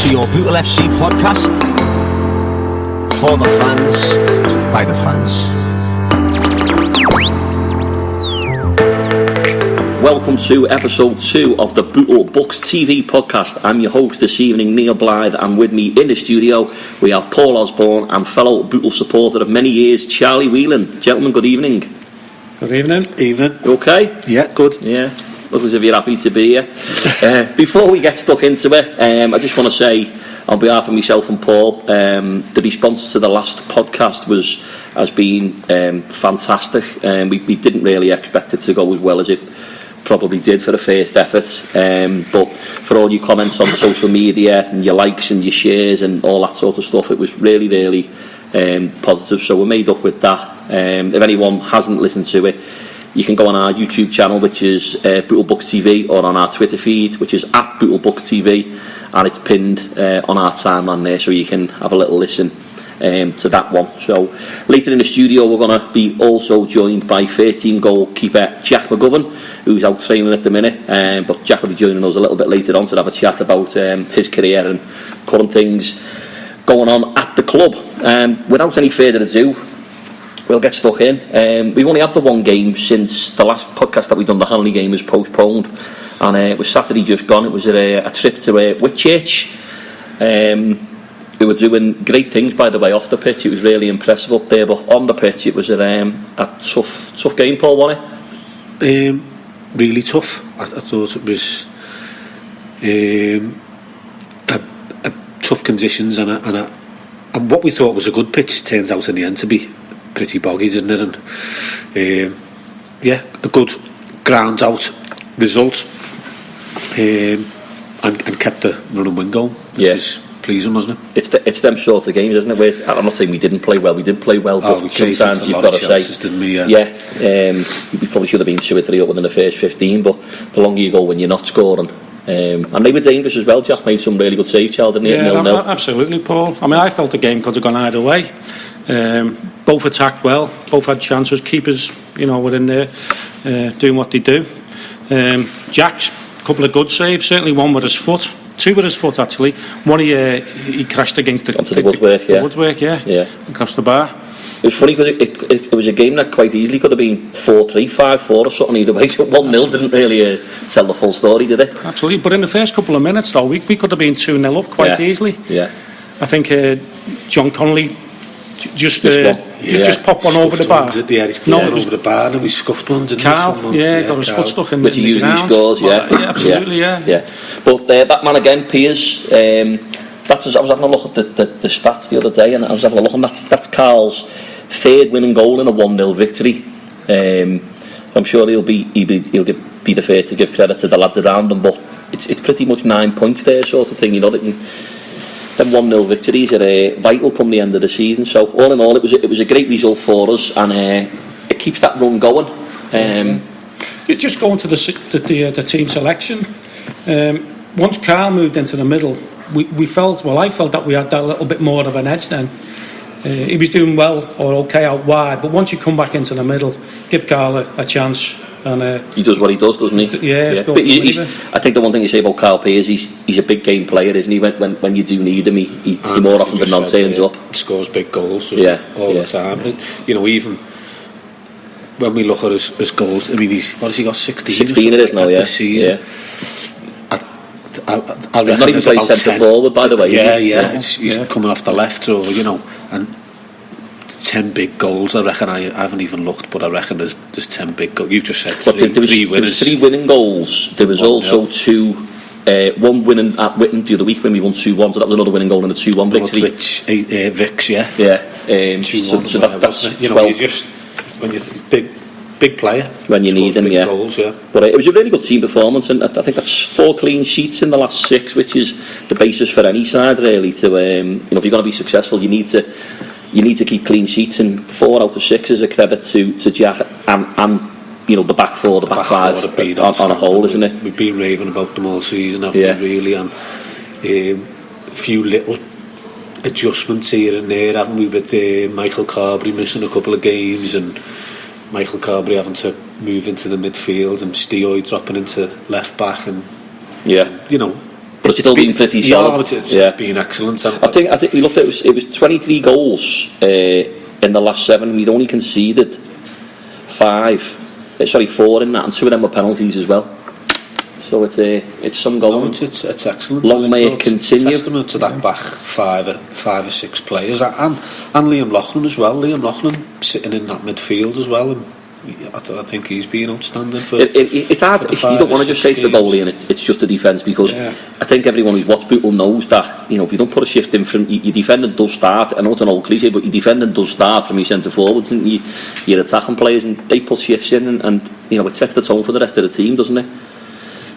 to your Bootle FC podcast. For the fans, by the fans. Welcome to episode 2 of the Bootle Bucks TV podcast. I'm your host this evening, Neil Blythe, and with me in the studio we have Paul Osborne and fellow Bootle supporter of many years, Charlie Whelan. Gentlemen, good evening. Good evening. Evening. You okay? Yeah, good. Yeah, look as if you're happy to be here. Before we get stuck into it, I just want to say on behalf of myself and Paul, the response to the last podcast has been fantastic. We didn't really expect it to go as well as it probably did for the first effort, but for all your comments on social media and your likes and your shares and all that sort of stuff, it was really positive, so we're made up with that. If anyone hasn't listened to it, you can go on our YouTube channel, which is Bootle Bucks TV, or on our Twitter feed, which is at Bootle Bucks TV, and it's pinned on our timeline there, so you can have a little listen to that one. So later in the studio we're going to be also joined by 13 goalkeeper Jack McGovern, who's out training at the minute, but Jack will be joining us a little bit later on to have a chat about his career and current things going on at the club. Without any further ado, we'll get stuck in. We've only had the one game since the last podcast that we've done. The Hanley game was postponed, and it was Saturday just gone. It was a trip to Whitchurch. We were doing great things, by the way, off the pitch. It was really impressive up there, but on the pitch it was a tough game, Paul, wasn't it? Really tough. I thought it was a tough conditions, and what we thought was a good pitch turns out in the end to be pretty boggy, didn't it? And a good ground out result, and kept the running win going, which was pleasing, wasn't it? It's them sort of games, isn't it? Where I'm not saying we did play well, but sometimes you've got to chances, say, didn't we? We probably should have been 2 or 3 up within the first 15, but the longer you go when you're not scoring. And they were dangerous as well. Jack made some really good saves, Charles, didn't he? Yeah, absolutely, Paul. I mean, I felt the game could have gone either way. Both attacked well, both had chances. Keepers, were in there doing what they do. Jack's a couple of good saves, certainly one with his foot. 2 with his foot, actually. One he crashed against the woodwork, across the bar. It was funny because it was a game that quite easily could have been 4-3, 5-4 or something either way. So 1-0 didn't really tell the full story, did it? Absolutely, but in the first couple of minutes though, we could have been 2-0 up quite easily. Yeah. I think John Connolly just popped one over the bar. It over the bar, and we scuffed one, didn't Carl, got his foot stuck in the ground. Which he usually scores, absolutely, yeah. But that man again, Piers, I was having a look at the stats the other day, and I was having a look, and that's Carl's 3rd winning goal in a 1-0 victory. I'm sure he'll be the first to give credit to the lads around him, but it's pretty much 9 points there, sort of thing. Them 1-0 victories are vital come the end of the season. So all in all, it was a great result for us, and it keeps that run going. Just going to the team selection. Once Carl moved into the middle, I felt that we had that little bit more of an edge then. He was doing well or okay out wide, but once you come back into the middle, give Carl a chance. And he does what he does, doesn't he? Yeah. I think the one thing you say about Carl Piers, he's a big game player, isn't he? When you do need him, he more often than not turns up. Scores big goals, all the time. Even when we look at his goals, I mean, what has he got? 16 it is now, this season. He's not even playing centre forward, by the way. He's coming off the left, so and 10 big goals. I reckon I haven't even looked, but I reckon there's 10 big goals. You've just said three winners. There was 3 winning goals. There was also 2. One winning at Witten the other week when we won 2-1, so that was another winning goal in a 2-1 victory. Vicks, so that's 12. You just when you big player when you need him, goals, But it was a really good team performance, and I think that's 4 clean sheets in the last 6, which is the basis for any side really. To if you're going to be successful, you need to keep clean sheets, and 4 out of 6 is a credit to Jack and the back 4, the back 5 on a whole, isn't it? We've been raving about them all season, haven't we, really? And a few little adjustments here and there, haven't we, with Michael Carberry missing a couple of games, and Michael Carberry having to move into the midfield, and Steoy dropping into left back, and but it's still been pretty solid. It's been excellent. I think we looked at it was 23 goals in the last 7. We'd only conceded 4 in that, and 2 of them were penalties as well. So it's some goal. It's excellent. Long may it continue. It's testament to that back 5 or 6 players, and Liam Loughlin as well. Liam Loughlin sitting in that midfield as well, and I think he's been outstanding for. It's hard. You don't want to just say to the goalie, and it's just a defence, because I think everyone who's watched Bootle knows that, if you don't put a shift in from your defending does start. I know it's an old cliche, but your defending does start from your centre forwards and your attacking players, and they put shifts in, and it sets the tone for the rest of the team, doesn't it?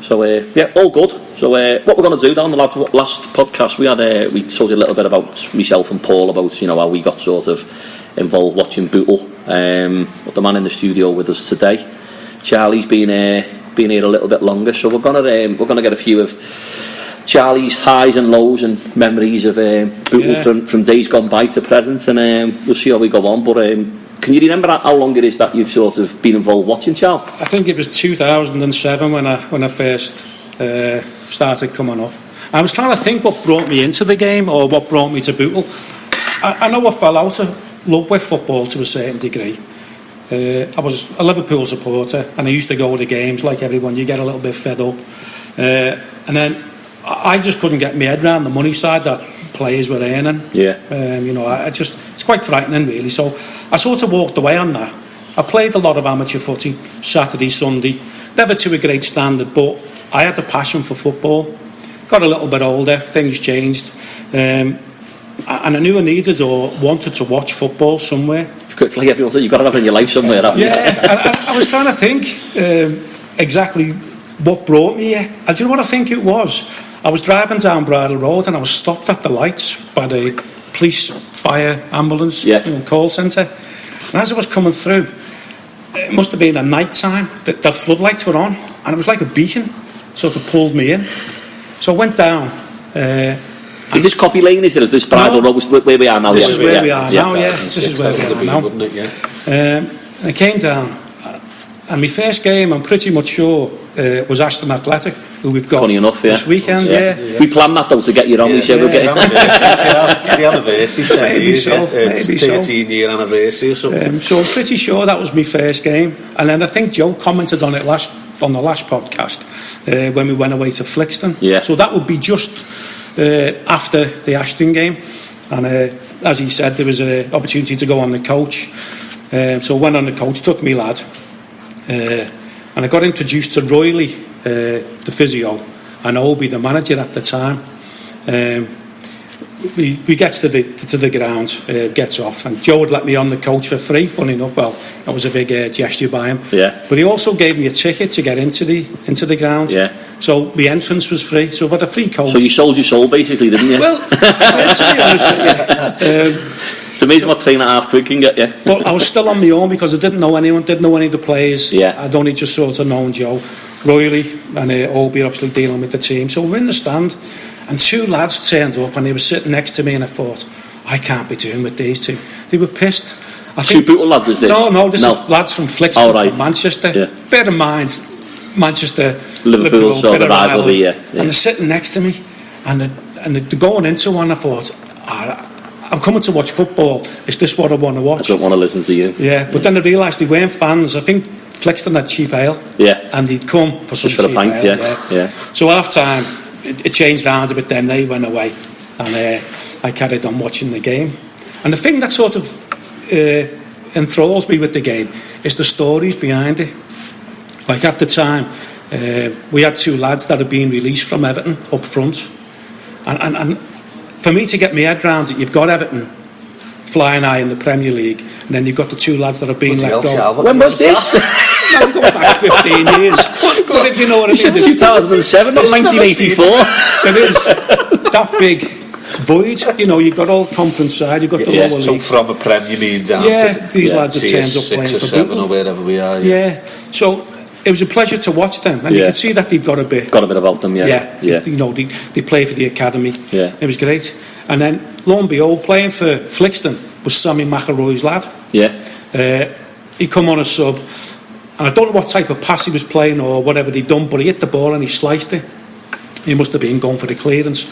So all good. So what we're going to do down the last podcast, we told you a little bit about myself and Paul, about how we got sort of involved watching Bootle. But the man in the studio with us today, Charlie's been here a little bit longer, so we're gonna get a few of Charlie's highs and lows and memories of Bootle from days gone by to present, and we'll see how we go on. But can you remember how long it is that you've sort of been involved watching, Charles? I think it was 2007 when I first started coming up. I was trying to think what brought me into the game, or what brought me to Bootle. I know I fell out of love with football to a certain degree. I was a Liverpool supporter, and I used to go to the games like everyone. You get a little bit fed up, and then I just couldn't get my head around the money side that players were earning. It's quite frightening, really. So I sort of walked away on that. I played a lot of amateur footy, Saturday, Sunday, never to a great standard, but I had a passion for football. Got a little bit older, things changed, and I knew I needed or wanted to watch football somewhere. It's like everyone said, you've got to have it in your life somewhere, haven't you? I was trying to think exactly what brought me here. And do you know what I think it was? I was driving down Bridle Road, and I was stopped at the lights by the police, fire, ambulance call centre. And as I was coming through, it must have been at night time, the floodlights were on, and it was like a beacon, sort of pulled me in. So I went down. Is this Copy Lane, is it? Is this Bridle Road where we are now? This is where we are now, This is where we are now. And I came down, and my first game, I'm pretty much sure, was Aston Athletic, who we've got this weekend. We planned that though to get you on. We said we'll get it's the anniversary. Maybe so. 13-year anniversary or something. So I'm pretty sure that was my first game, and then I think Joe commented on it on the last podcast when we went away to Flixton. So that would be just after the Ashton game, and as he said, there was an opportunity to go on the coach. So I went on the coach, took me lad. And I got introduced to Royley, the physio, and Obi, the manager at the time. We get to the ground, gets off, and Joe would let me on the coach for free. Funny enough, well, that was a big gesture by him. But he also gave me a ticket to get into the ground. So the entrance was free. So I got a free coach. So you sold your soul, basically, didn't you? Well, I did, to be honest with you. It's amazing what 3.5 quid can get you. But I was still on my own because I didn't know anyone, didn't know any of the players. I'd only just sort of known Joe. Royley and Obi obviously dealing with the team. So we're in the stand, and 2 lads turned up, and they were sitting next to me, and I thought, I can't be doing with these 2. They were pissed. I think, 2 Bootle lads, is this? No, this is lads from Flixton, from Manchester. Bear in mind, Manchester, Liverpool sort of rivalry, And they're sitting next to me, and they're going into one. I thought, I'm coming to watch football. Is this what I want to watch? I don't want to listen to you. But then I realised they weren't fans. I think Flixton had cheap ale. And they'd come for some cheap ale. So at half time, it changed round a bit. Then they went away, and I carried on watching the game. And the thing that sort of enthralls me with the game is the stories behind it. Like at the time, we had 2 lads that had been released from Everton up front, and for me to get my head round it, you've got Everton flying high in the Premier League, and then you've got the 2 lads that have been let go. When was this? I'm going back 15 years. But you know what I mean? You said 2007, not 1984. It is that big void. You've got all conference side, you've got the lower league. So from a Premier League down to these lads have turned up playing for 6 or 7 or wherever we are. So it was a pleasure to watch them, and you could see that they've got a bit about them. They play for the academy. It was great. And then lo and behold, playing for Flixton was Sammy McElroy's lad. He come on a sub, and I don't know what type of pass he was playing or whatever he'd done, but he hit the ball and he sliced it. He must have been going for the clearance.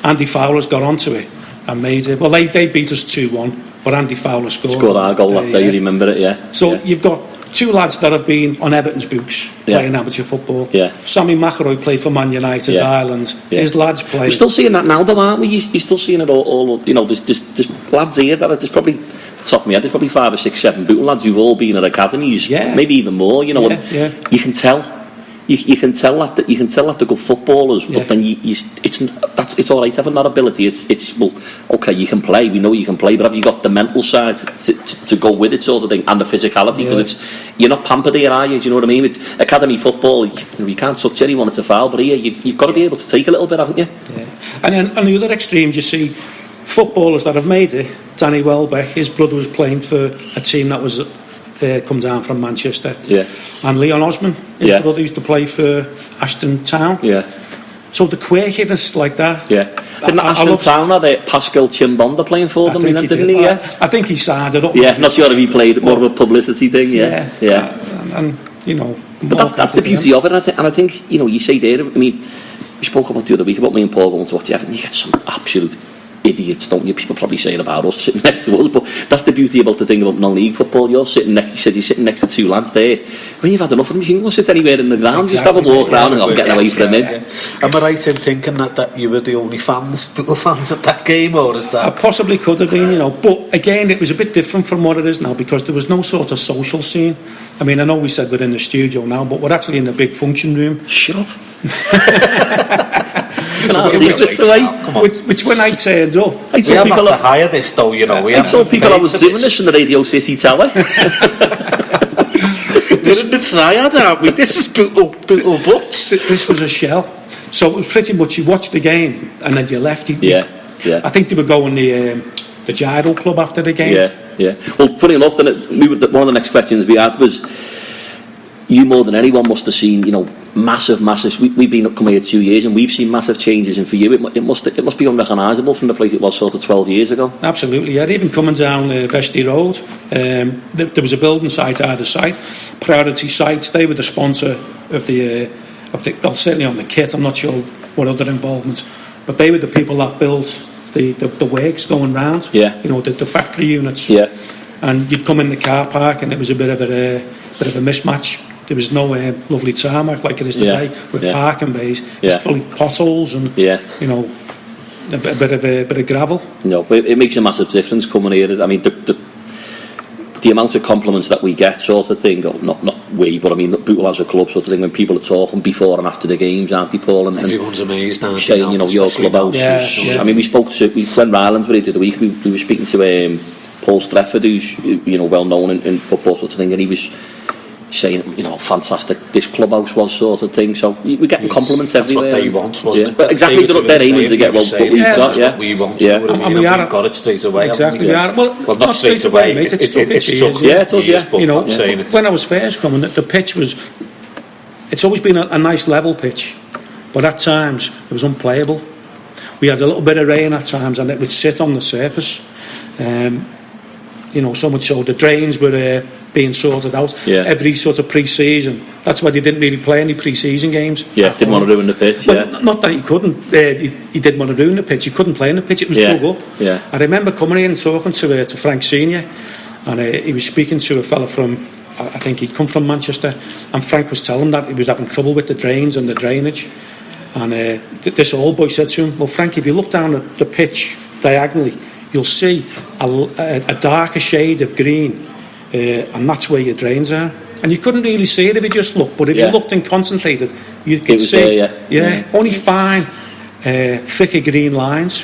Andy Fowler's got onto it and made it. Well, they beat us 2-1, but Andy Fowler scored our goal that day, you remember it, yeah. So you've got two lads that have been on Everton's books playing amateur football. Yeah. Sammy McIlroy played for Man United, Ireland. Yeah. His lads play. We're still seeing that now, though, aren't we? You're still seeing it all you know, there's lads here that are, there's probably, off the top of my head, there's probably 5 or 6, 7 Bootle lads who've all been at academies, maybe even more, you know. You can tell. You can tell that they're good footballers, but then it's all right having that ability. It's well, okay, you can play. We know you can play, but have you got the mental side to go with it, sort of thing, and the physicality? Because you're not pampered here, are you? Do you know what I mean? With academy football, you can't touch anyone; it's a foul. But here, you've got to be able to take a little bit, haven't you? Yeah. And then on the other extremes, you see footballers that have made it. Danny Welbeck, his brother was playing for a team that was. Come down from Manchester, and Leon Osman, his brother, used to play for Ashton Town. So the quirkiness like that. Didn't Ashton Town have Pascal Chimbonda playing for them? Didn't he? I think he signed it up. Not sure if he played more of a publicity thing. And you know, but that's the beauty of it, and I think, you know, you say there. I mean, we spoke about the other week about me and Paul going to watch Everton. You get some absolute idiots, don't you? People probably saying about us sitting next to us, but that's the beauty about the thing about non-league football. You're sitting next to two lads there. When you've had enough of them, you can go sit anywhere in the ground, just have a walk around and I'm getting away from it. Am I right in thinking that you were the only Bootle fans at that game, or is that? I possibly could have been, you know, but again, it was a bit different from what it is now because there was no sort of social scene. I mean, I know we said we're in the studio now, but we're actually in the big function room. Shut up. Which when I turned up, we have had to hire this though, you know. I told people I was doing this in the Radio City Tower. We're in the triad, aren't we? This is Bootle Books. This was a shell. So it was pretty much you watched the game and then you left. I think they were going the Gyro Club after the game. Well, funny enough, one of the next questions we had was, you more than anyone must have seen, you know, massive. We've been up coming here 2 years, and we've seen massive changes. And for you, it must be unrecognisable from the place it was sort of 12 years ago. Absolutely, yeah. Even coming down Vestey Road, there was a building site either side. Priority Sites, they were the sponsor of the well, certainly on the kit. I'm not sure what other involvement, but they were the people that built the works going round. You know, the factory units. And you'd come in the car park, and it was a bit of a mismatch. There was no lovely tarmac like it is today with parking bays. It's fully potholes and you know, a bit of gravel. No, it makes a massive difference coming here. I mean, the amount of compliments that we get, sort of thing. Not we, but I mean, Bootle as a club, sort of thing. When people are talking before and after the games, aren't they, Paul? And everyone's amazed, aren't they? Saying, you know, your clubhouse. I mean, we spoke to when Rylands were here the other week. We were speaking to Paul Strefford, who's, you know, well known in football, sort of thing, and he was saying, you know, fantastic this clubhouse was, sort of thing. So we're getting compliments everywhere. That's what they want, wasn't it? But exactly, they're aiming to get what we've got. What we want, and we've got it straight away. Exactly, we are. Well, not straight away. Mate, it's took years. You know, when I was first coming, the pitch was. It's always been a nice level pitch, but at times it was unplayable. We had a little bit of rain at times, and it would sit on the surface. You know, so much so the drains were being sorted out every sort of pre-season. That's why they didn't really play any pre-season games. Didn't want to ruin the pitch. Well, not that he couldn't. He didn't want to ruin the pitch. He couldn't play in the pitch. It was dug up. I remember coming in and talking to Frank Senior, and he was speaking to a fella from, I think he'd come from Manchester, and Frank was telling him that he was having trouble with the drains and the drainage. And this old boy said to him, "Well, Frank, if you look down at the pitch diagonally, you'll see a darker shade of green, and that's where your drains are." And you couldn't really see it if you just looked, but if you looked and concentrated, you could see only fine, thicker green lines.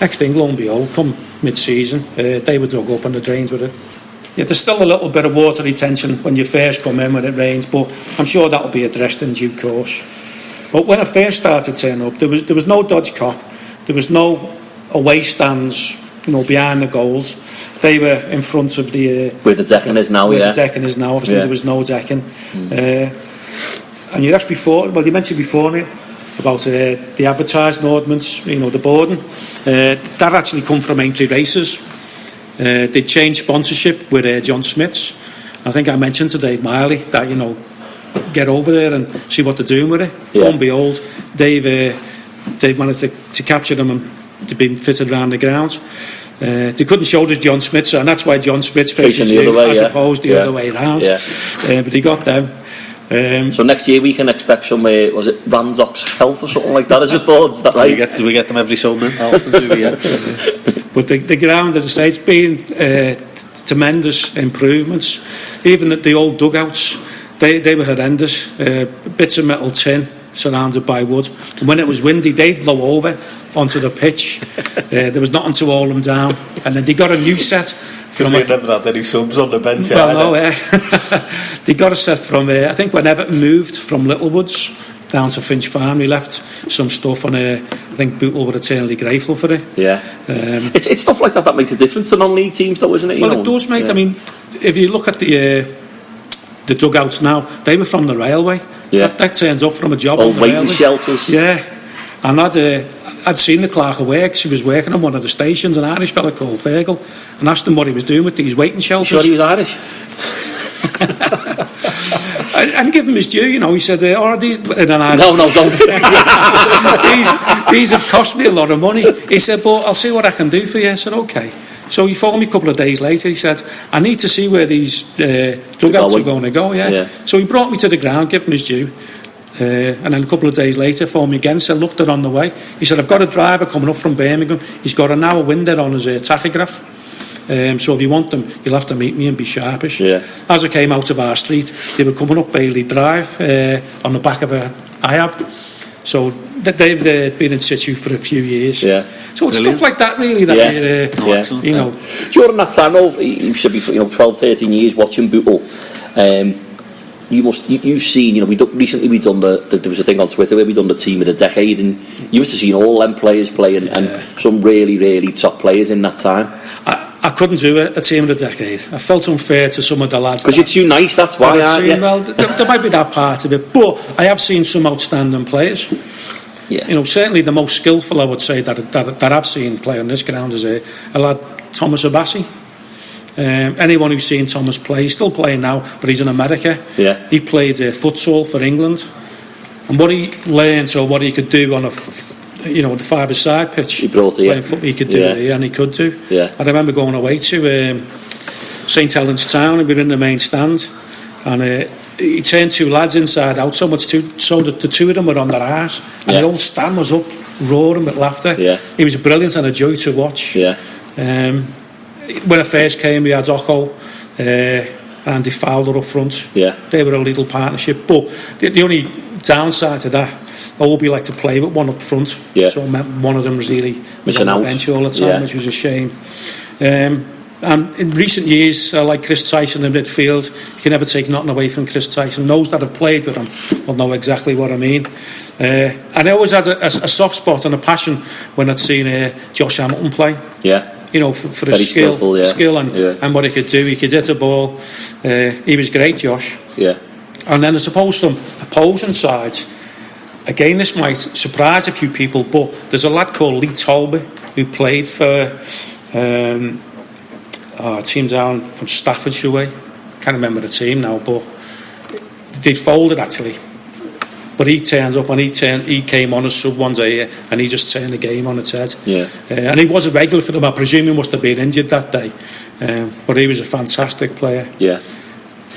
Next thing, lo and behold, come mid-season, they were dug up and the drains were it. There's still a little bit of water retention when you first come in when it rains, but I'm sure that'll be addressed in due course. But when I first started turning up, there was no Dodge Cop, there was no away stands, you know, behind the goals. They were in front of the where the decking is now. The decking is now. Obviously, there was no decking. And you asked before. Well, you mentioned before, Neil, about the advertising ordinance. You know, the boarding. That actually come from Aintree Races. They changed sponsorship with John Smith's. I think I mentioned to Dave Miley that, you know, get over there and see what they're doing with it. Lo and behold, they've they managed to capture them, and they've been fitted around the ground. They couldn't show the John Smiths, and that's why John Smith's faces the other way, as opposed the other way around. But he got them. So next year we can expect some, was it Randox Health or something like that, is it, board? Is that right? Do we get them every summer? How often do we get them? But the ground, as I say, it's been tremendous improvements. Even the old dugouts, they were horrendous. Bits of metal tin surrounded by wood. And when it was windy, they'd blow over onto the pitch. There was nothing to hold them down. And then they got a new set. Because we never had any subs on the bench. Well, no, they got a set from, I think when Everton moved from Littlewoods down to Finch Farm, we left some stuff on, I think Bootle were eternally grateful for it. Yeah. It's stuff like that makes a difference to non-league teams though, isn't it? Well, it does, mate. I mean, if you look at the dugouts now, they were from the railway. Yeah. That turns up from a job old on the waiting railway. Shelters. Yeah. And I'd seen the clerk of work. She was working on one of the stations, an Irish fella called Fergal, and asked him what he was doing with these waiting shelters. You sure he was Irish? and give him his due, you know. He said, "Oh, these." No, don't. these have cost me a lot of money. He said, "But I'll see what I can do for you." I said, "Okay." So he phoned me a couple of days later. He said, "I need to see where these dugouts are going to go." Yeah. So he brought me to the ground, gave him his due. And then a couple of days later phoned me again, said, "Look, they're on the way." He said, "I've got a driver coming up from Birmingham. He's got an hour window on his tachograph. So if you want them, you'll have to meet me and be sharpish." As I came out of our street, they were coming up Bailey Drive on the back of a IAB. So they've been in situ for a few years. So it's stuff like that really that you know. During that time, you should be 12, 13 years watching Bootle. You've seen, recently we done there was a thing on Twitter where we done the team of the decade, and you must have seen all them players playing and some really, really top players in that time. I couldn't do a team of the decade. I felt unfair to some of the lads. Because you're too nice, that's why, aren't you? Well, there might be that part of it, but I have seen some outstanding players. Yeah. Certainly the most skillful, I would say, that I've seen play on this ground is a lad, Thomas Abassi. Anyone who's seen Thomas play, he's still playing now, but he's in America. He played futsal for England, and what he learned or what he could do on the 5-a-side pitch, he brought it. He could do it here, and he could do. I remember going away to St Helens Town, and we were in the main stand, and he turned two lads inside out so much so that the two of them were on their arse, and the whole stand was up roaring with laughter. He was brilliant and a joy to watch. When I first came, we had Occo, Andy Fowler up front. They were a little partnership, but the only downside to that, I would be like to play with one up front. So one of them was really missing on out the bench all the time, which was a shame. And in recent years, like Chris Tyson in midfield, you can never take nothing away from Chris Tyson. Those that have played with him will know exactly what I mean. And I always had a soft spot and a passion when I'd seen Josh Hamilton play. For his skill and what he could do. He could hit a ball. He was great, Josh. And then I suppose from opposing sides, again, this might surprise a few people, but there's a lad called Lee Tolby who played for a team down from Staffordshire way. Can't remember the team now, but they folded actually. But he turned up and he came on as sub one day and he just turned the game on its head. And he was a regular for them. I presume he must have been injured that day. But he was a fantastic player.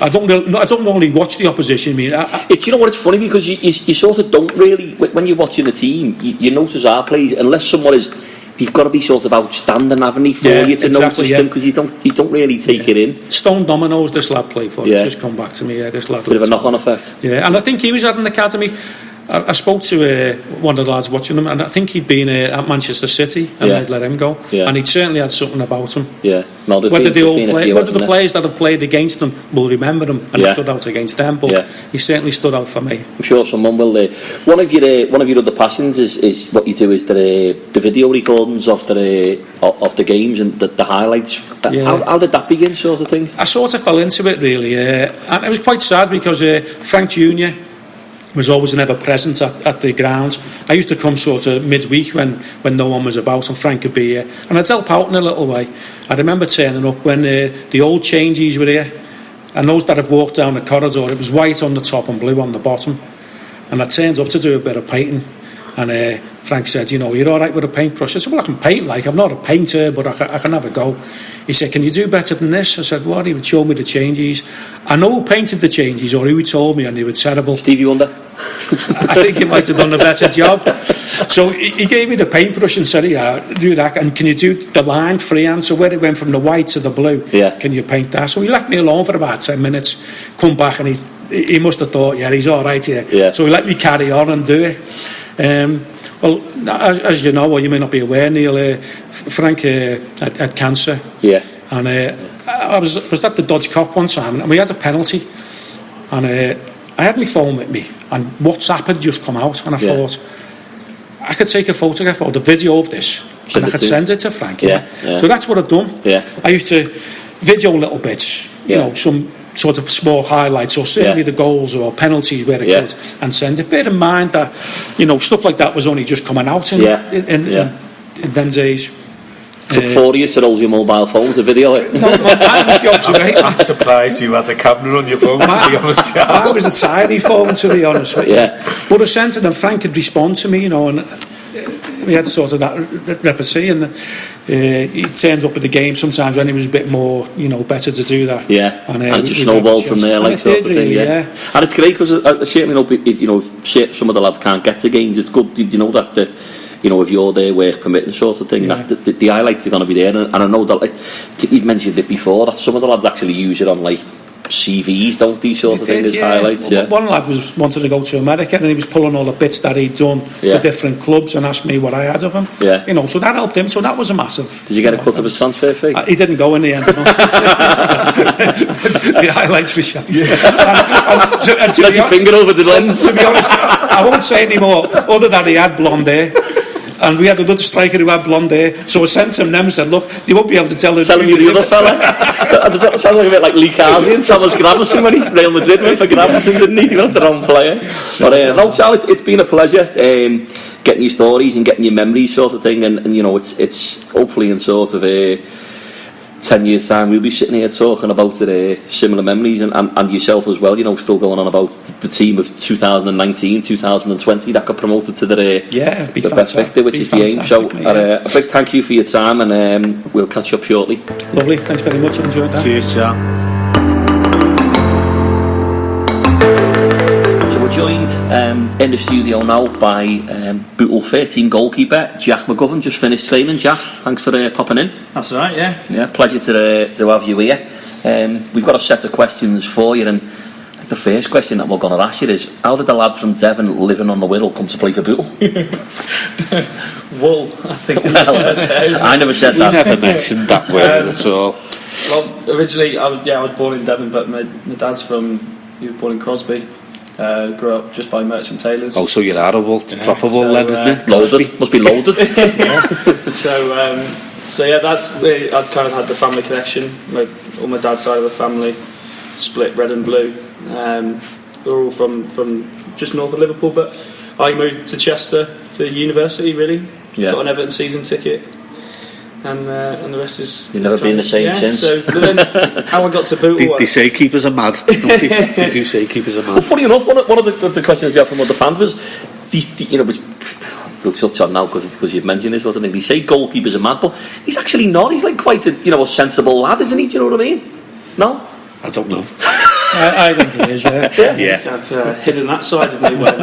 I don't normally watch the opposition. I mean, you know what? It's funny because you sort of don't really, when you're watching the team, you notice our plays unless someone is. You've got to be sort of outstanding, haven't you, for you to notice them, because you don't really take it in. Stone Dominoes, this lad played for. It's just come back to me. This lad. Bit of a knock-on effect. And I think he was at an academy. I spoke to one of the lads watching him, and I think he'd been at Manchester City, and they'd let him go. And he'd certainly had something about him. Whether the players that have played against him will remember him and he stood out against them, but he certainly stood out for me. I'm sure someone will. One of your other passions is what you do is the video recordings of the games and the highlights. How did that begin, sort of thing? I sort of fell into it really, and it was quite sad because Frank Jr. was always never present at the ground. I used to come sort of midweek when no one was about, and Frank could be here, and I'd help out in a little way. I remember turning up when the old changes were here, and those that have walked down the corridor, it was white on the top and blue on the bottom, and I turned up to do a bit of painting, And Frank said, you know, you're all right with a paintbrush? I said, well, I can paint, like, I'm not a painter, but I can have a go. He said, can you do better than this? I said, what? He would show me the changes. I know who painted the changes, or who told me, and they were terrible. Stevie Wonder? I think he might have done a better job. So he gave me the paintbrush and said, yeah, do that. And can you do the line freehand? So where it went from the white to the blue, can you paint that? So he left me alone for about 10 minutes, come back, and he must have thought, yeah, he's all right here. Yeah. So he let me carry on and do it. Well, as you know, or you may not be aware, Neil, Frank had cancer. Yeah. And I was at the Dodge Cop one time, and we had a penalty. And I had my phone with me, and WhatsApp had just come out, and I thought, I could take a photograph or the video of this, and I could send it to Frank. Yeah. So that's what I've done. Yeah. I used to video little bits, you know, some sort of small highlights, or certainly the goals or penalties where I could, and send it. Bear in mind that, you know, stuff like that was only just coming out in them days. Took 40 years to hold your mobile phone to video it. No, mine was the observation. I'm surprised you had a camera on your phone, to be honest. Mine was a tiny phone, to be honest with you. But I sent it, and Frank could respond to me, you know, and we had sort of that repartee, and he turned up at the game sometimes when he was a bit more, you know, better to do that. Yeah, and it just snowballed from there, like, sort of thing. Yeah. And it's great because I certainly know if, you know, if some of the lads can't get to games, it's good, you know, that you know, if you're there, work permitting, sort of thing, that the highlights are going to be there. And I know that, like, you've mentioned it before, that some of the lads actually use it on, like, CVs, don't they, sort of thing, as highlights. Well, one lad wanted to go to America, and he was pulling all the bits that he'd done for different clubs and asked me what I had of him. Yeah. You know, so that helped him. So that was a massive. Did you get a cut of his transfer fee? He didn't go in the end. The highlights were shite. And you had your finger over the lens. To be honest, I won't say any more, other than he had blonde hair. And we had another striker who had blonde hair, so I sent him them and said, look, you won't be able to tell you the other fella. It sounds like a bit like Lee Carney and Thomas Gravison when he Real Madrid went for Gravison, didn't he? He got the wrong player. But no, Charles, it's been a pleasure getting your stories and getting your memories, sort of thing. And you know, it's hopefully in sort of 10 years time we'll be sitting here talking about similar memories, and yourself as well, you know, still going on about the team of 2019 2020 that got promoted to the best victor, which is the aim. So a big thank you for your time, and we'll catch up shortly. Lovely, thanks very much, I enjoyed that. Cheers, Jack. We're joined in the studio now by Bootle 13 goalkeeper Jack McGovern. Just finished training. Jack, thanks for popping in. That's all right, yeah. Pleasure to have you here. We've got a set of questions for you, and the first question that we're going to ask you is, how did the lad from Devon living on the Wirral come to play for Bootle? Wool, I think. I never said that. You never mentioned that word at all. Well, originally I was born in Devon, but my dad's he was born in Crosby. Grew up just by Merchant Taylors. Oh, so you're out of Wool, proper Wool then, isn't it? Loaded, must be loaded. So yeah, that's where I've kind of had the family connection. All my dad's side of the family split red and blue. We're all from just north of Liverpool, but I moved to Chester for university. Really, got an Everton season ticket, and the rest is. You've never been the same since. So then, how I got to Bootle. They say keepers are mad. Don't they? They do say keepers are mad. Well, funny enough, one of the questions we had from other fans was, you know, which we'll touch on now because you've mentioned this sort of thing. They say goalkeepers are mad, but he's actually not. He's like quite a sensible lad, isn't he? Do you know what I mean? No, I don't know. I think he is. Yeah. I've hidden that side of me well.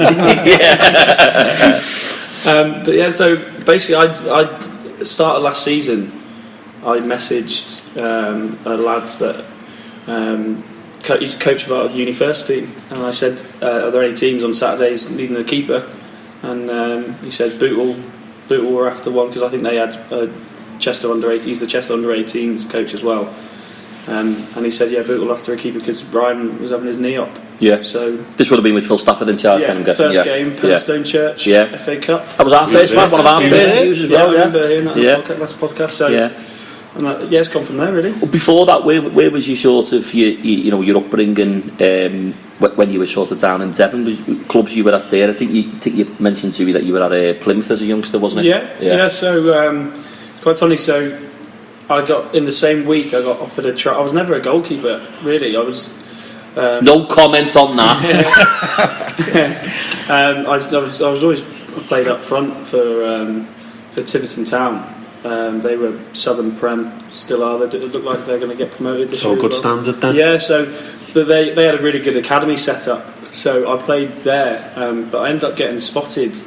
But yeah, so basically, I started last season. I messaged a lad that he's a coach of our university, and I said, "Are there any teams on Saturdays needing a keeper?" And he said, "Bootle were after one," because I think they had Chester under 18. He's the Chester under 18s coach as well. And he said, "Yeah, Bootle after a keeper because Ryan was having his knee up." Yeah. So this would have been with Phil Stafford in charge. I'm guessing. First game, Penstone Church, FA Cup. That was our first match, one of our first views as well. I remember hearing that on the last podcast. So and it's gone from there really. Before that, where was you sort of your upbringing when you were sort of down in Devon? Clubs you were at there? I think you mentioned to me that you were at Plymouth as a youngster, wasn't it? Yeah. So quite funny. So I got in the same week. I got offered a try. I was never a goalkeeper, really. I was. No comment on that. I was always played up front for Tiverton Town. They were Southern Prem, still are. They look like they're going to get promoted. This So year good as well. standard then. Yeah, so but they had a really good academy set up. So I played there, but I ended up getting spotted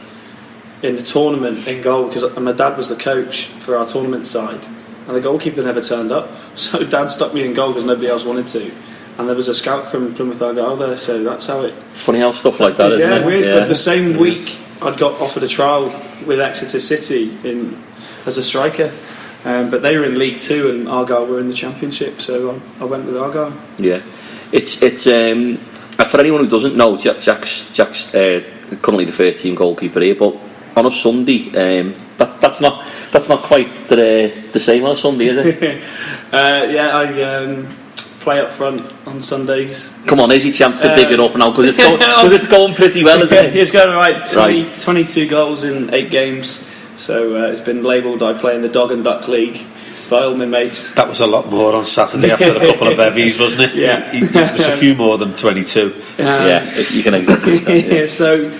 in the tournament in goal because my dad was the coach for our tournament side, and the goalkeeper never turned up. So Dad stuck me in goal because nobody else wanted to. And there was a scout from Plymouth Argyle there, so that's how it. Funny how stuff like that, isn't it? Weird. Yeah. But the same week, I'd got offered a trial with Exeter City as a striker, but they were in League Two and Argyle were in the Championship, so I went with Argyle. Yeah, it's for anyone who doesn't know, Jack's currently the first team goalkeeper here, but on a Sunday, that's not quite the same on a Sunday, is it? I play up front on Sundays. Come on, there's your chance to dig it up now because it's going pretty well, isn't it? It's going right. 22 goals in 8 games. So it's been labelled I play in the Dog and Duck League by all my mates. That was a lot more on Saturday after a couple of bevies, wasn't it? Yeah. It was a few more than 22. Yeah, you can exactly that, yeah. So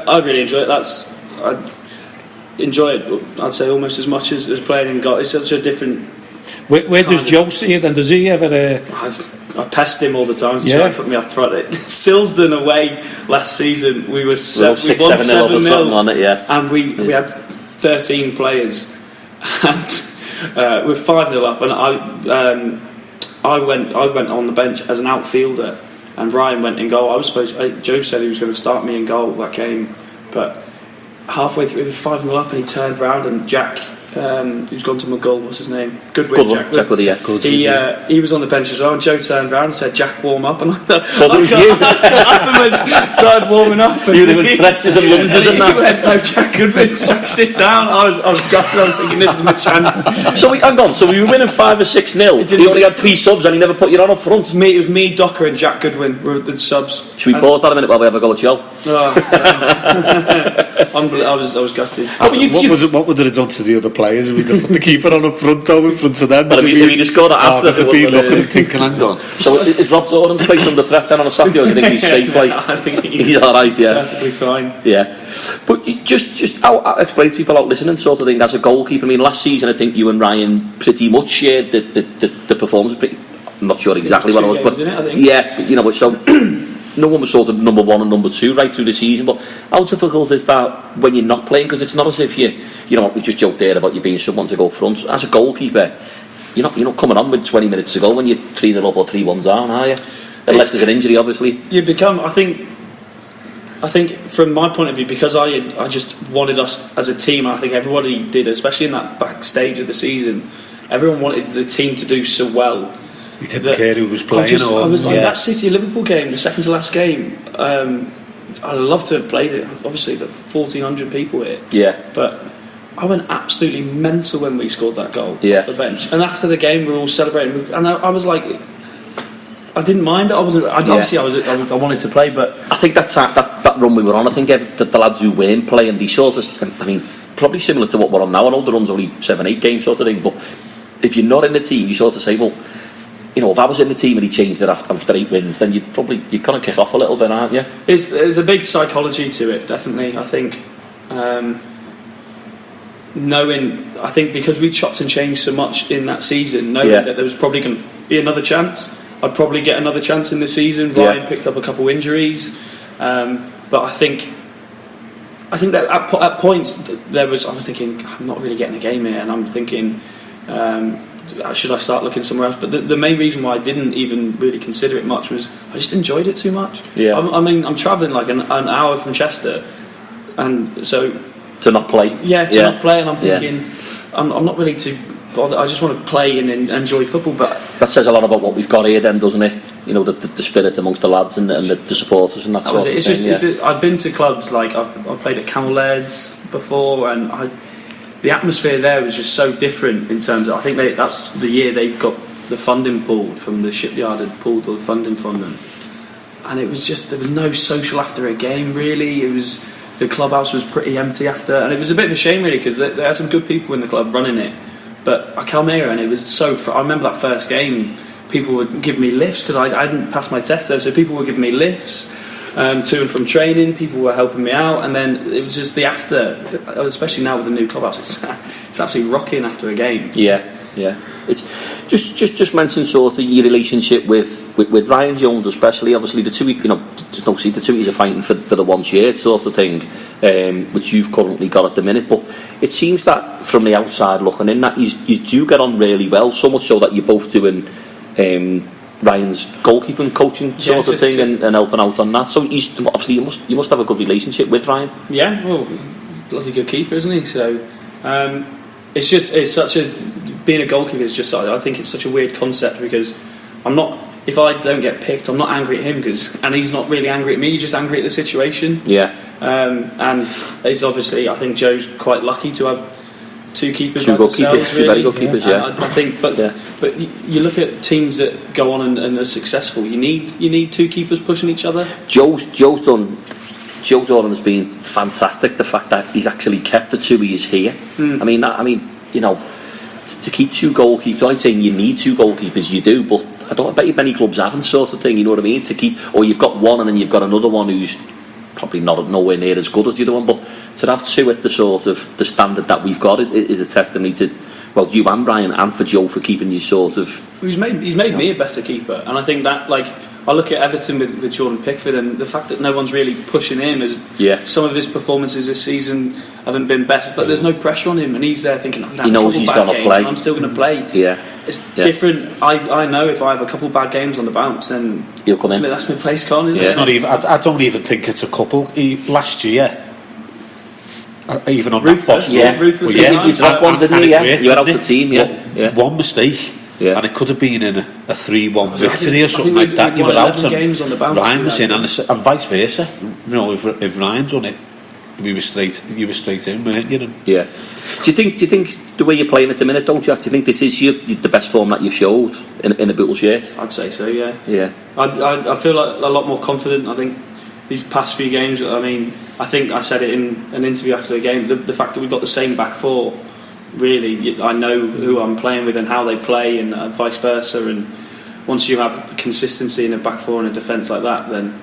I really enjoy it. I enjoy it, I'd say, almost as much as playing in goal. It's such a different... Where does Joe see it, and does he ever... I pest him all the time to try and put me up front. Silsden away last season, we won 7-0 on it, yeah. And we had 13 players, and we're 5-0 up. And I went on the bench as an outfielder, and Ryan went in goal. Joe said he was going to start me in goal that game, but halfway through, we were 5-0 up, and he turned round, and Jack, who's gone to McGull, what's his name? Goodwin. Jack Wood, yeah. He was on the bench as well, and Joe turned round and said, "Jack, warm up." And I thought, it was you. I started warming up. You were doing stretches and lunges and that. He went, "No, Jack Goodwin, sit down." I was gutted. I was thinking, this is my chance. So hang on. So we were winning 5 or 6-0. He only had 3 subs, and he never put you on up front. It was me, Docker, and Jack Goodwin were the subs. Should we pause that a minute while we have a go at Joe? I was gutted. What would they have done to the other players if we'd have put the keeper on up front, though, in front of them? But if he just scored that after, they'd be looking and thinking, hang on. So is Rob Jordan's place under threat then on a Saturday, or do you think he's safe? Like, I think he's alright, yeah. Perfectly fine. Yeah. But just I'll explain to people out listening, sort of thing, as a goalkeeper. I mean, last season I think you and Ryan pretty much shared the performance. I'm not sure exactly what it was, but yeah, but, but so no one was sort of number 1 and number 2 right through the season. But how difficult is that when you're not playing? Because it's not as if we just joked there about you being someone to go front. As a goalkeeper, you're not coming on with 20 minutes to go when you're 3-0 up or 3-1 down, are you? Unless there's an injury, obviously. You become, I think from my point of view, because I just wanted us as a team, and I think everybody did, especially in that backstage of the season, everyone wanted the team to do so well. You didn't care who was playing? That City-Liverpool game, the second to last game, I'd love to have played it. Obviously, the 1,400 people here. Yeah. But I went absolutely mental when we scored that goal off the bench. And after the game, we were all celebrating. And I was like, I didn't mind it. I wanted to play, but I think that run we were on, I think the lads who weren't playing, they sort of, I mean, probably similar to what we're on now. I know the run's only 7-8 games sort of thing, but if you're not in the team, you sort of say, well, if I was in the team and he changed it after 8 wins, then you'd kind of kick off a little bit, aren't you? There's a big psychology to it, definitely. I think I think because we chopped and changed so much in that season, knowing that there was probably going to be another chance. I'd probably get another chance in the season. Ryan picked up a couple of injuries, but I think that at points I was thinking, I'm not really getting a game here, and I'm thinking, should I start looking somewhere else? But the main reason why I didn't even really consider it much was I just enjoyed it too much. Yeah. I'm travelling like an hour from Chester, and so to not play. Not play, and I'm thinking I'm not really too bothered. I just want to play and enjoy football. But that says a lot about what we've got here, then, doesn't it? The spirit amongst the lads and the supporters and that sort of thing. It's just I've been to clubs like I've played at Camel Lairds before, and the atmosphere there was just so different in terms of, I think that's the year they got the funding pulled from the shipyard, had pulled all the funding from them, and it was just, there was no social after a game really. It was, the clubhouse was pretty empty after, and it was a bit of a shame really, because there are some good people in the club running it, but I came here and it was so I remember that first game, people would give me lifts because I hadn't passed my test there, so people were giving me lifts. to and from training. People were helping me out, and then it was just the after, especially now with the new clubhouse. It's absolutely rocking after a game. Yeah. It's just mention sort of your relationship with Ryan Jones, especially. Obviously, the two, there's no secret, the two are fighting for the one shirt sort of thing, which you've currently got at the minute. But it seems that from the outside looking in, that you do get on really well. So much so that you're both doing Ryan's goalkeeping coaching sort of thing and helping out on that. So obviously you must have a good relationship with Ryan. Yeah, well, bloody good keeper, isn't he? So it's such a, being a goalkeeper is just, I think it's such a weird concept, because if I don't get picked, I'm not angry at him, and he's not really angry at me. He's just angry at the situation. Yeah. And it's obviously, I think Joe's quite lucky to have two keepers. Two goalkeepers, really. Very good keepers. Yeah. I think, but you look at teams that go on and are successful. You need two keepers pushing each other. Joe Jordan has been fantastic. The fact that he's actually kept the two he is here. I mean, to keep two goalkeepers. I'm not saying you need two goalkeepers. You do, but I bet you many clubs haven't, sort of thing. You know what I mean? To keep, or you've got one and then you've got another one who's probably nowhere near as good as the other one. But to have two at the sort of the standard that we've got is a testimony to, well, you and Brian, and for Joe for keeping you sort of. He's made me a better keeper, and I think that, like, I look at Everton with Jordan Pickford, and the fact that no one's really pushing him is. Some of his performances this season haven't been best, but there's no pressure on him, and he's there thinking, he knows he's going to play. I'm still going to play. It's different. I know if I have a couple bad games on the bounce, then he'll come in. That's my place gone, isn't it? It's not even. I don't even think it's a couple. Last year. Even on Ruthless, that Ruthless. You dropped one, didn't you? You were out the team, One mistake, and it could have been in a 3-1 victory or something like that. You were out, and Ryan was in, and vice versa. If Ryan's on it, you were straight in, weren't you? Yeah. Do you think the way you're playing at the minute, don't you? Do you think this is the best form that you've showed in a Bootle shirt? I'd say so. Yeah. I feel like a lot more confident. I think these past few games, I think I said it in an interview after the game, the fact that we've got the same back four, really, I know who I'm playing with and how they play, and vice versa, and once you have consistency in a back four and a defence like that, then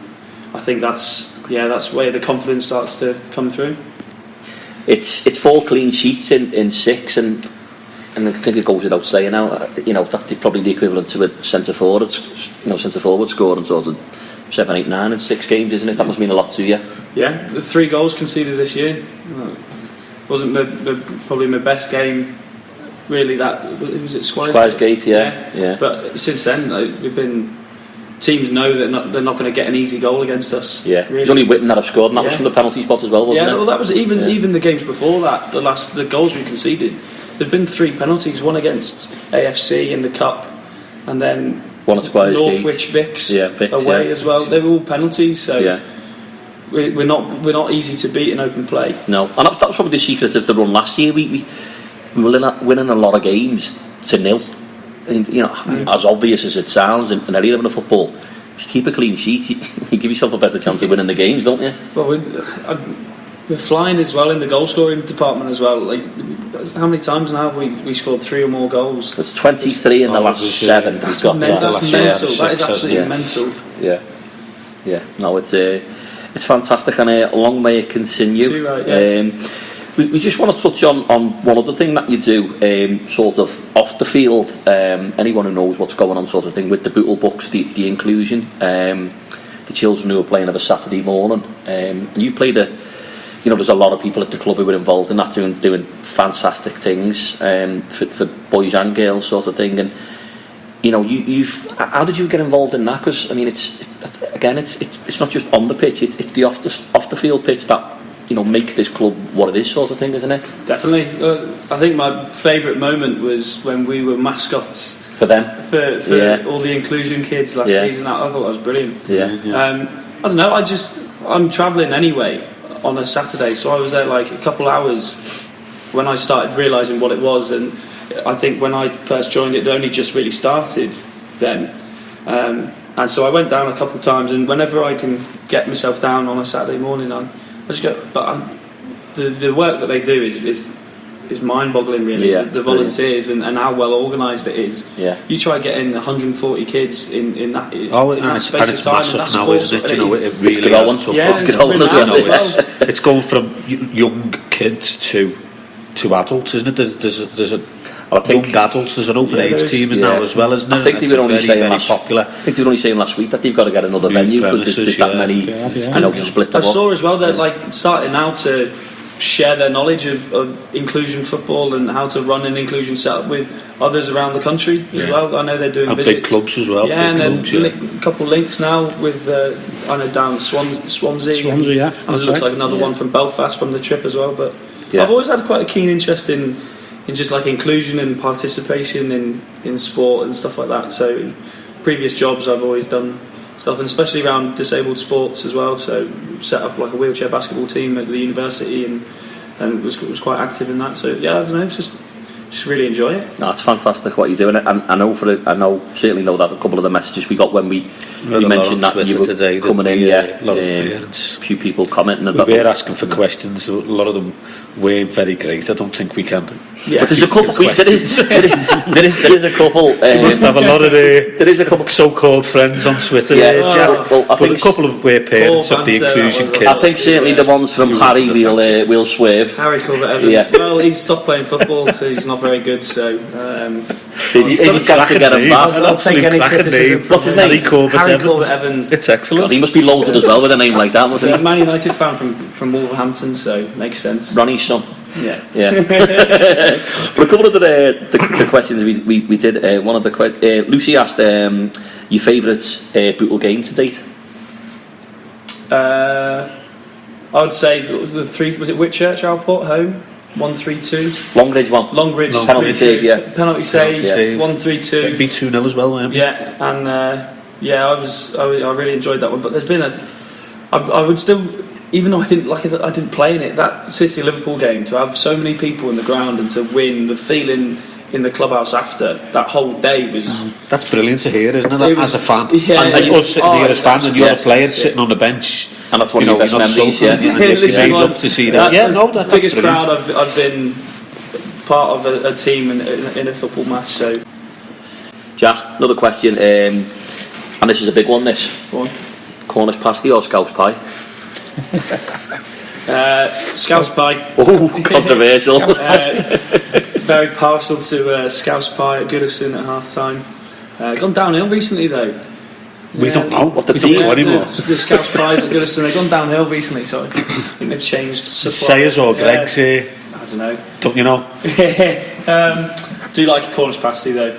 I think that's where the confidence starts to come through. It's 4 clean sheets in 6, and I think it goes without saying now, that's probably the equivalent to a centre forward scoring sort of 7, 8, 9 in 6 games, isn't it? That must mean a lot to you. Yeah, the 3 goals conceded this year wasn't probably my best game. Really, was it Squires Gate? Yeah. But since then, teams know that they're not going to get an easy goal against us. Yeah, really. It was only Whitten that have scored, and that was from the penalty spot as well, wasn't it? Yeah, well, that was even the games before that. The goals we conceded. There've been 3 penalties. One against AFC in the cup, and then one at Squires Northwich Vicks away as well. They were all penalties. So we're not easy to beat in open play. No, and that was probably the secret of the run last year. We were winning a lot of games to 0. And, as obvious as it sounds in any level of football, if you keep a clean sheet, you give yourself a better chance of winning the games, don't you? Well, we're flying as well in the goal scoring department as well. Like, how many times now have we scored 3 or more goals? It's 23 in the last 7. That's mental. That is absolutely mental. Yeah. No, it's fantastic, and a long may it continue. We just want to touch on one other thing that you do, sort of off the field. Anyone who knows what's going on, sort of thing, with the Bootle books, the inclusion, the children who are playing of a Saturday morning, and you've played there's a lot of people at the club who were involved in that, doing fantastic things for boys and girls, sort of thing. And how did you get involved in that? Because it's not just on the pitch; it's the off the field pitch that makes this club what it is, sort of thing, isn't it? Definitely. I think my favourite moment was when we were mascots for them, for all the inclusion kids last season. I thought that was brilliant. I don't know. I'm travelling anyway on a Saturday, so I was there like a couple hours when I started realising what it was, and I think when I first joined it only just really started then, and so I went down a couple of times, and whenever I can get myself down on a Saturday morning, I just go. But the work that they do is is mind-boggling, really. Yeah, the volunteers and how well organised it is. Yeah. You try getting 140 kids in that space it's of time. massive now, isn't it? You know, it really growing. is. It's growing as well. It's going from young kids to adults, isn't it? There's a young adults. There's an open age team now as well, isn't it? I think they were only saying popular. I think they were only saying last week that they've got to get another venue because there's that many. I know to split them up. I saw as well that like starting now to share their knowledge of inclusion football and how to run an inclusion setup with others around the country as well. I know they're doing visits. Big clubs as well. Yeah, and a couple links now with I know down Swansea. Yeah. And it looks like another one from Belfast from the trip as well. But Yeah. I've always had quite a keen interest in just like inclusion and participation in sport and stuff like that. So previous jobs I've always done stuff, and especially around disabled sports as well. So set up like a wheelchair basketball team at the university and was quite active in that. So yeah, I don't know, just really enjoy it. No, it's fantastic what you're doing, and I know certainly know that a couple of the messages we got when we mentioned that you were today, coming in, a lot of parents, a few people commenting we about. We were asking for questions. A lot of them weren't very great. I don't think we can. Yeah, but there's a couple. There is a couple. We must have a lot of there is a couple so-called friends on Twitter. Yeah, Well, I think a couple of parents of the inclusion kids. I think certainly the ones from Harry will swerve. Harry Corbett Evans. Yeah. Well, he's stopped playing football, so he's not very good. So he's got to get him back. I'll take any criticism. What's his name? Harry Corbett Evans. It's excellent. God, he must be loaded as well with a name like that, wasn't he? Man United fan from Wolverhampton, so makes sense. Ronnie's son. Yeah. But a couple of the questions we did. One of the Lucy asked your favourite Bootle game to date. I would say the three. Was it Whitchurch Alport home? 1-3-2. Longridge one. Longridge penalty save. Yeah. Penalty save. 1-3-2. It'd be 2-0 as well, weren't we? Yeah, and I really enjoyed that one. But there's been I would still. Even though I didn't play in it, that City Liverpool game, to have so many people in the ground and to win, the feeling in the clubhouse after that whole day was. That's brilliant to hear, isn't it? As a fan, yeah, and us sitting here as fans, and you're a player sitting on the bench, and that's one of your best memories. Yeah, you'd love to see that. That's the biggest crowd I've been part of a team in a football match. So, Jack, another question, and this is a big one. This go on. Cornish pasty or Scouse pie? Scouse pie. Oh, controversial. Very partial to Scouse pie at Goodison at half time. Gone downhill recently though. We don't know what the team anymore. The Scouse pies at Goodison, they've gone downhill recently, so I think they've changed. Sayers or Greg's here? I don't know. Don't you know? Do you like a Cornish pasty though?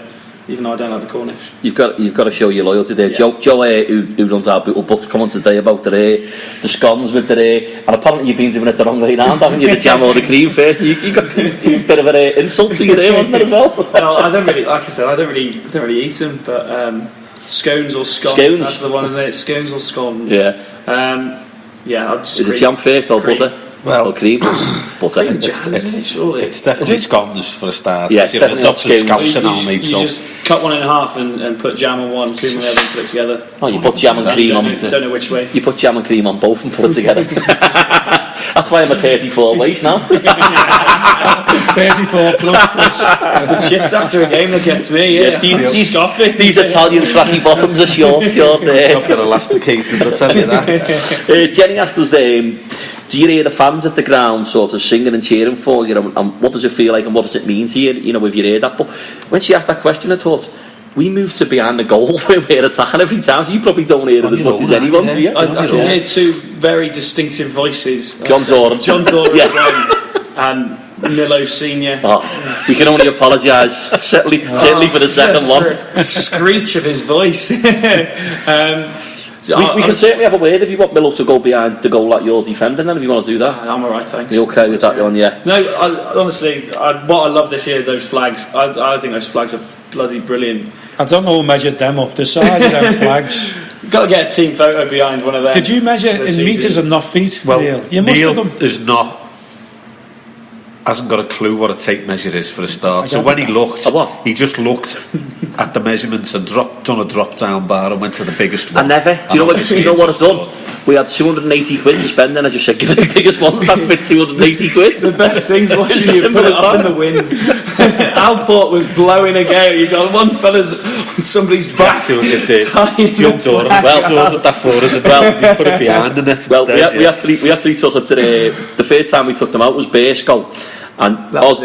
Even though I don't like the Cornish. You've got to show your loyalty there. Yeah. Joe who runs our Bootle books, come on today about the scones with and apparently you've been doing it the wrong way round, haven't you? The jam or the cream first. You got a bit of an insult to you there, wasn't it as well? Well, I don't really, like I said, I don't really eat them, but scones or scones, that's the one, isn't it? Scones or scones. Yeah. Yeah, I'll just. Is it jam first or cream. Butter? Well, or cream? Butter. It's definitely scones for a start. Yeah, it's definitely scones and all, mate. You just cut one in half and put jam on one, cream on the other, and put it together. Oh, you put jam and cream on. Don't know which way. You put jam and cream on both and put it together. That's why I'm a 34 waist now. 34 plus. It's the chips after a game that gets me. Yeah, these Italian slacky bottoms are short. I've got elasticated, I'll tell you that. Jenny asked us, do you hear the fans at the ground sort of singing and cheering for you, and what does it feel like and what does it mean to you, if you hear that? But when she asked that question, I thought, we moved to behind the goal where we're attacking every time, so you probably don't hear it as much as anyone, do you? I can hear two very distinctive voices. John Doran and Milo Senior. Oh, we can only apologise, certainly for the second one. The screech of his voice. We can certainly have a word if you want Milo to go behind the goal like you're defending, then if you want to do that. I'm alright, thanks. You okay with that one, yeah? No, honestly, what I love this year is those flags. I think those flags are bloody brilliant. I don't know who measured them up, the size of them flags. Got to get a team photo behind one of them. Did you measure in metres and not feet? Well, Neil? You must have Neil done. is not hasn't got a clue what a tape measure is for a start. So when he looked, he just looked at the measurements and done a drop down bar and went to the biggest one. I never. Do you know what I've done? We had 280 quid to spend, and I just said, give it the biggest one that fits 280 quid. The best thing's watching you put it up in the wind. Alport was blowing a gale. You got one fella's on somebody's back. Jumped over that for us as well. He put it behind the net. Well, we actually took it to the first time we took them out was Beerschot, and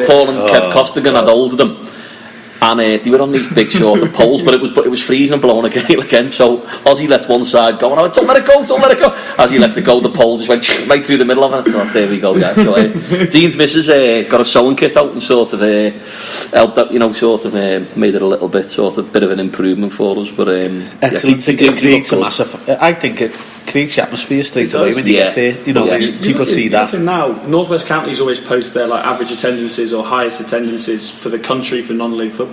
Paul and Kev Costigan had older them. And they were on these big sort of poles, but it was freezing and blowing a gale again. So Ozzy let one side go, and I went, don't let it go. As he let it go, the pole just went right through the middle of it. I thought, there we go, guys. So, Dean's missus got a sewing kit out and sort of helped out, made it a little bit, bit of an improvement for us. But excellent. It creates a massive. I think it creates atmosphere straight away when you get there. People see that. Now, North West Counties always post their average attendances or highest attendances for the country for non-league football.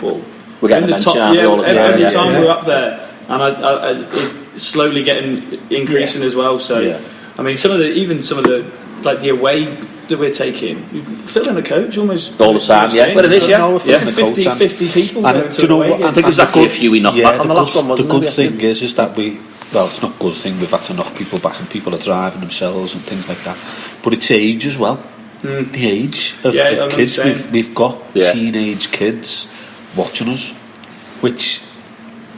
We're getting the top, every time we're up there, and it's slowly getting increasing as well. So, I mean, some of the away that we're taking, filling a coach almost all the time. But it is, 50 people. And do you know what? I think there's actually a few we knocked back on the last one. The good thing is that it's not a good thing. We've had to knock people back, and people are driving themselves and things like that. But it's age as well. The age of kids. We've got teenage kids watching us, which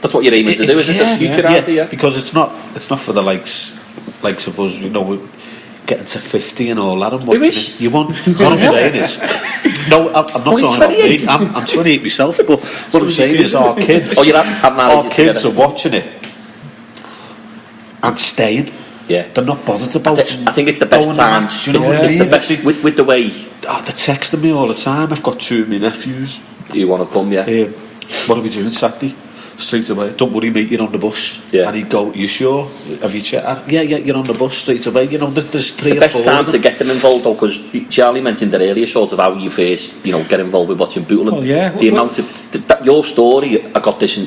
that's what you're aiming to do, isn't it? The future idea. Because it's not for the likes of us, we're getting to 50 and all that and watching it. You want what I'm saying is no, I'm not talking about me. I'm 28 myself, but what I'm saying is our kids are watching it and staying. Yeah, they're not bothered about. I think it's the best time. Match, you know what I mean? It's the best with the way. They're texting me all the time. I've got 2 of my nephews. You want to come? Yeah. What are we doing Saturday? Straight away. Don't worry, mate. You're on the bus. Yeah. And he'd go, "You sure? Have you checked?" Yeah. You're on the bus straight away. There's 3 or 4. The best time to get them involved, though, because Charlie mentioned it earlier, sort of how you first, get involved with watching Bootle. The amount of your story. I got this,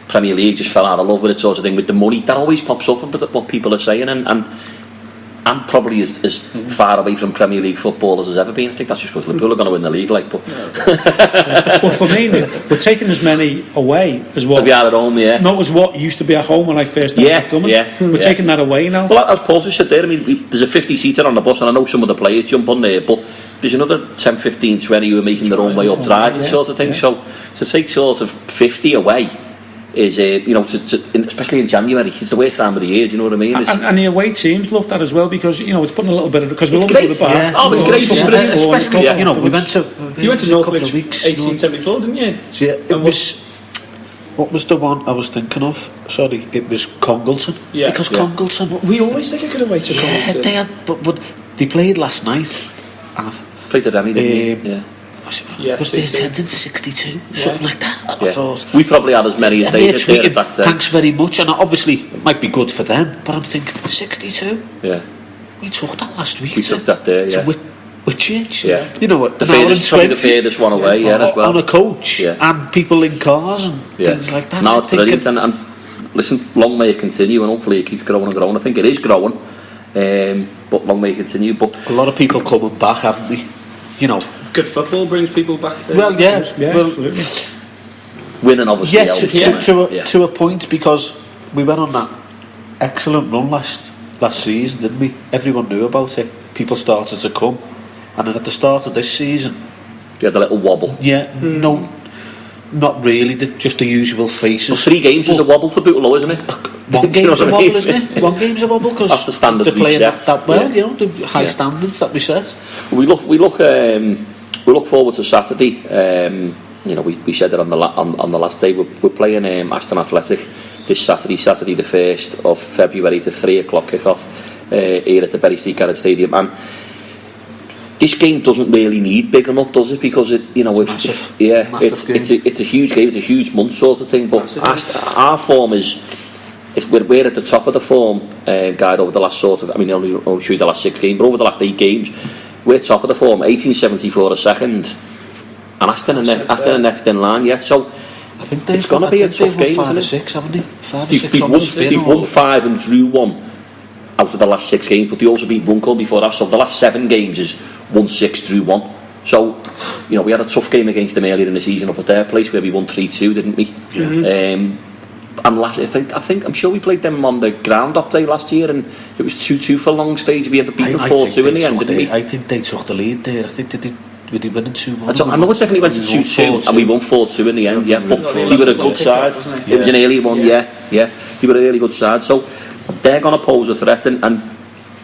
Premier League just fell out of love with it, sort of thing. With the money, that always pops up with what people are saying, and I'm probably as far away from Premier League footballers as ever been. I think that's just because Liverpool are going to win the league, Well, for me, we're taking as many away as what we are at home. Not as what used to be at home when I first started coming. We're taking that away now. Well, as Paul just said there, I mean, there's a 50-seater on the bus, and I know some of the players jump on there, but there's another 10, 15, 20 who are making their own way up driving, sort of thing. So to take sort of 50 away is especially in January, it's the worst time of the year. You know what I mean? And the away teams love that as well, because it's putting a little bit of, because we'll always go to the bar. It's great. Especially, we went to Northwich 1874, didn't you? Yeah, it was. What was the one I was thinking of? Sorry, it was Congleton. Because Congleton. We always think I could away to Congleton. They had, but they played last night. And played at Emmy, didn't they? Was the attendance 62? Something like that. I thought, we probably had as many as they did back then. Thanks very much, and obviously it might be good for them, but I'm thinking 62? Yeah. We took that last week. We took that there, to Whitchurch. Yeah. You know what? The furthest one away, as well. On a coach, and people in cars and things like that. No, it's brilliant, and listen, long may it continue, and hopefully it keeps growing and growing. I think it is growing, but long may it continue. But a lot of people coming back, haven't they? Good football brings people back there. Well, absolutely. Winning obviously helps. To a point, because we went on that excellent run last season, didn't we? Everyone knew about it. People started to come, and then at the start of this season, you had a little wobble. No, not really. Just the usual faces. Well, 3 games is a wobble for Bootle, isn't it? One game's a wobble, isn't it? One game's a wobble because that's the standards they're playing that well. The high Yeah. standards that we set. We look forward to Saturday. We said it on the last day. We're playing Aston Athletic this Saturday the 1st of February to 3 o'clock kickoff here at the Berry Street Garage Stadium. And this game doesn't really need bigging up, does it? Because it's a huge game. It's a huge month sort of thing. But our form is. We're at the top of the form guide over the last I'll show you the last 6 games, but over the last 8 games, we're top of the form. 1874 a second, and Aston are next in line yet. So I think it's going to be a tough game, 5 isn't or it? 6, haven't they? 5 or 6. They've won 5 and drew 1 out with the last 6 games, but they also beat Bootle before that. So the last 7 games is 1-6, drew 1. So, you know, we had a tough game against them earlier in the season up at their place where we won 3-2, didn't we? Yeah. And last, I'm sure we played them on the ground up day last year, and it was 2-2 for long stage. We had to beat them 4-2 in the end, didn't we? I think they took the lead there. I think they won 2-1. I know it definitely went to 2-2, and we won 4-2 in the end. Yeah, but we were a good side. It was an early one. Yeah. We were a really good side. So they're going to pose a threat. And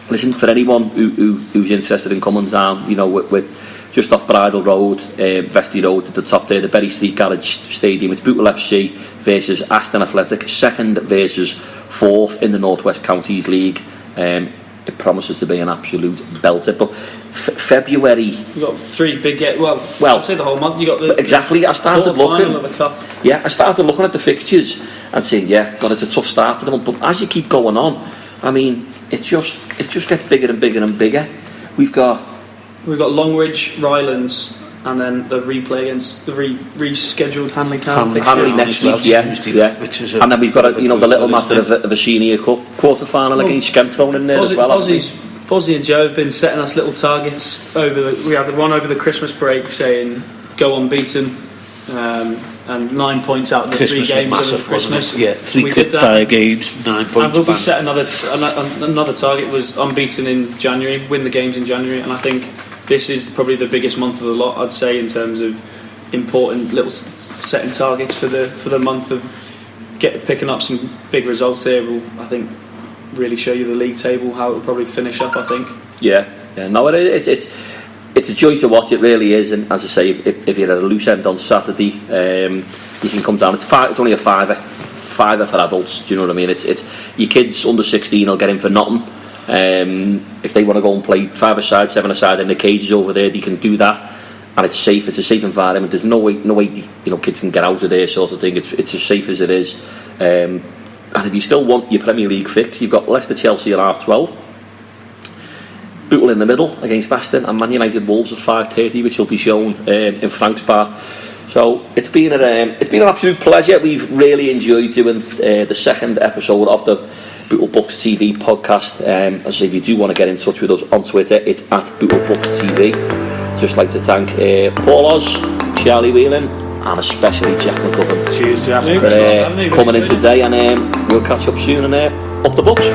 listen, for anyone who's interested in coming down, you know, we're just off Bridle Road, Vestey Road at the top there, the Berry Street Garage Stadium. It's Bootle FC versus Aston Athletic, 2nd versus 4th in the North West Counties League. It promises to be an absolute belter. But February, you got 3 big well, I'd say the whole month. You got the exactly. I started looking. Of the cup. Yeah, I started looking at the fixtures and saying, God, it's a tough start to the month. But as you keep going on, I mean, it just gets bigger and bigger and bigger. We've got Longridge, Rylands, and then the replay against the rescheduled Hanley Town. Hanley next week, yeah. Which is and then we've got the little matter of a senior cup quarter final against Skemp thrown in there as well. Bozzy and Joe have been setting us little targets we had the one over the Christmas break saying go unbeaten, and 9 points out of the Christmas 3 games massive, over Christmas. Yeah, 3 quick-fire games, 9 points. And we set another target was unbeaten in January, win the games in January, and I think this is probably the biggest month of the lot, I'd say, in terms of important little setting targets for the month of picking up some big results here. Will, I think, really show you the league table, how it will probably finish up, I think. Yeah. No, it's a joy to watch, it really is. And as I say, if you're at a loose end on Saturday, you can come down. It's only a fiver for adults. Do you know what I mean? It's your kids under 16 will get in for nothing. If they want to go and play 5-a-side, 7-a-side in the cages over there, they can do that, and it's safe. It's a safe environment. There's no way kids can get out of there, sort of thing. It's as safe as it is. And if you still want your Premier League fix, you've got Leicester Chelsea at 12:30, Bootle in the middle against Aston, and Man United Wolves at 5:30, which will be shown in Frank's Bar. So it's been an absolute pleasure. We've really enjoyed doing the 2nd episode of the Bootle Bucks TV podcast. As I say, if you do want to get in touch with us on Twitter, it's at Bootle Bucks TV. Just like to thank Paul Oz, Charlie Whelan, and especially Jack McGovern. Cheers, Jack. For coming in today, and we'll catch up soon and up the Bucks.